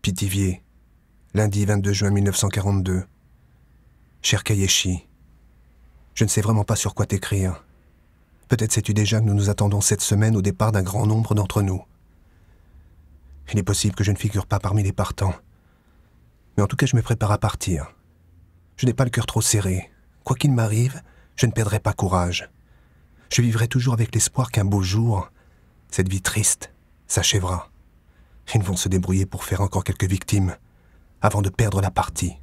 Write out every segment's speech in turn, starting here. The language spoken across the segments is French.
Pithiviers, lundi 22 juin 1942. Cher Kayeshi, je ne sais vraiment pas sur quoi t'écrire. Peut-être sais-tu déjà que nous nous attendons cette semaine au départ d'un grand nombre d'entre nous. Il est possible que je ne figure pas parmi les partants. Mais en tout cas, je me prépare à partir. Je n'ai pas le cœur trop serré. Quoi qu'il m'arrive, je ne perdrai pas courage. Je vivrai toujours avec l'espoir qu'un beau jour, cette vie triste s'achèvera. Ils vont se débrouiller pour faire encore quelques victimes, avant de perdre la partie.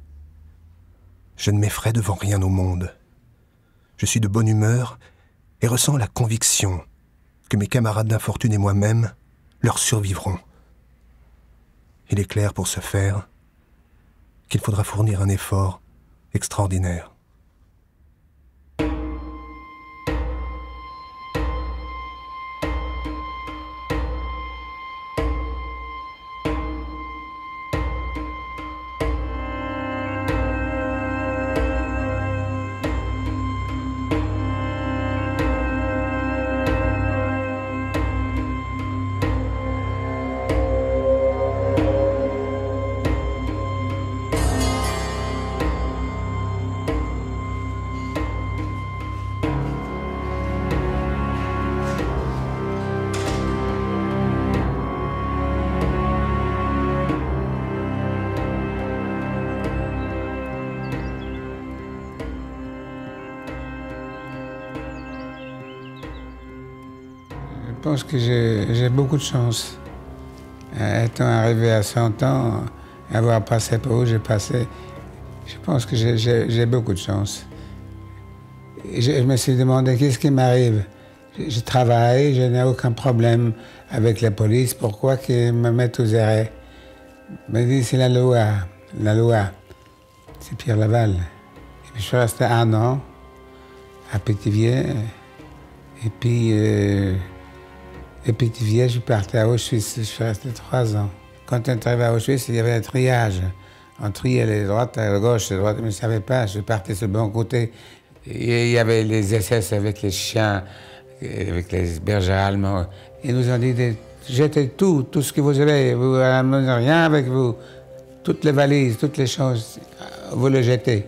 Je ne m'effraie devant rien au monde. Je suis de bonne humeur et ressens la conviction que mes camarades d'infortune et moi-même leur survivront. Il est clair pour ce faire qu'il faudra fournir un effort extraordinaire. Je pense que j'ai beaucoup de chance. Étant arrivé à 100 ans, avoir passé par où j'ai passé, je pense que j'ai beaucoup de chance. Je me suis demandé qu'est-ce qui m'arrive. Je travaille, je n'ai aucun problème avec la police, pourquoi qu'ils me mettent aux arrêts? Je me dis c'est la loi, c'est Pierre Laval. Et puis je suis resté 1 an à Pithiviers, et puis Pithiviers, je suis parti à Auschwitz, je suis resté 3 ans. Quand on est arrivé à Auschwitz, il y avait un triage. On triait les droites, à gauche, les droites, mais je ne savais pas, je suis parti sur le bon côté. Et il y avait les SS avec les chiens, avec les bergers allemands. Ils nous ont dit de jeter tout ce que vous avez, vous n'amenez rien avec vous. Toutes les valises, toutes les choses, vous les jetez.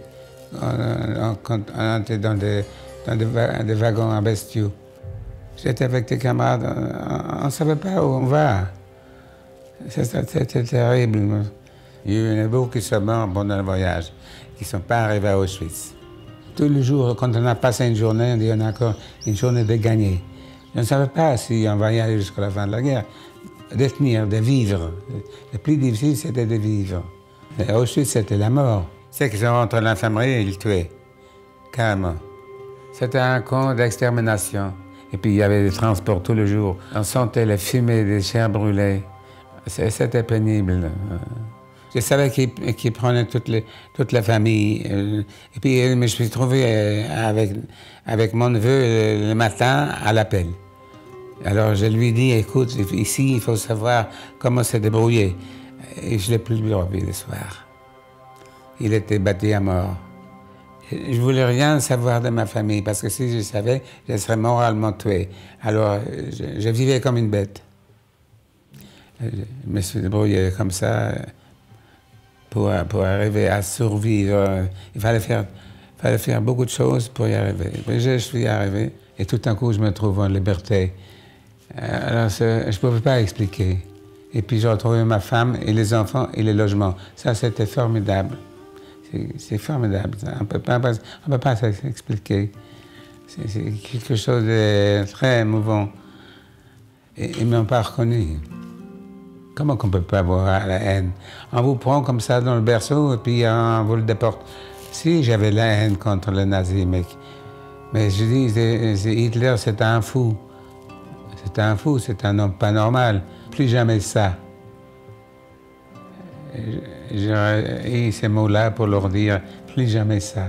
On était dans des wagons en bestiaux. J'étais avec des camarades, on ne savait pas où on va. C'était terrible. Il y en a beaucoup qui sont morts pendant le voyage, qui ne sont pas arrivés à Auschwitz. Tous les jours, quand on a passé une journée, on dit on a encore une journée de gagner. Je ne savais pas si on va y aller jusqu'à la fin de la guerre. De tenir, de vivre. Le plus difficile, c'était de vivre. Et à Auschwitz, c'était la mort. C'est qu'ils sont rentrés à l'infirmerie et ils le tuaient. Carrément. C'était un camp d'extermination. Et puis il y avait des transports tous les jours. On sentait la fumée des chairs brûlées. C'était pénible. Je savais qu'ils prenaient toute la famille. Et puis je me suis trouvé avec mon neveu le matin à l'appel. Alors je lui dis, écoute, ici il faut savoir comment se débrouiller. Et je ne l'ai plus revu le soir. Il était battu à mort. Je ne voulais rien savoir de ma famille, parce que si je savais, je serais moralement tué. Alors, je vivais comme une bête. Je me suis débrouillé comme ça pour arriver à survivre. Il fallait faire beaucoup de choses pour y arriver. Mais je suis arrivé, et tout d'un coup, je me trouve en liberté. Alors, je ne pouvais pas expliquer. Et puis, j'ai retrouvé ma femme et les enfants et les logements. Ça, c'était formidable. C'est formidable, on ne peut pas s'expliquer. C'est quelque chose de très émouvant. Et ils ne m'ont pas reconnu. Comment qu'on ne peut pas avoir la haine? On vous prend comme ça dans le berceau et puis on vous le déporte. Si, j'avais la haine contre les nazis, mais je dis, Hitler, c'est un fou. C'est un fou, c'est un homme pas normal. Plus jamais ça. J'ai eu ces mots-là pour leur dire, plus jamais ça.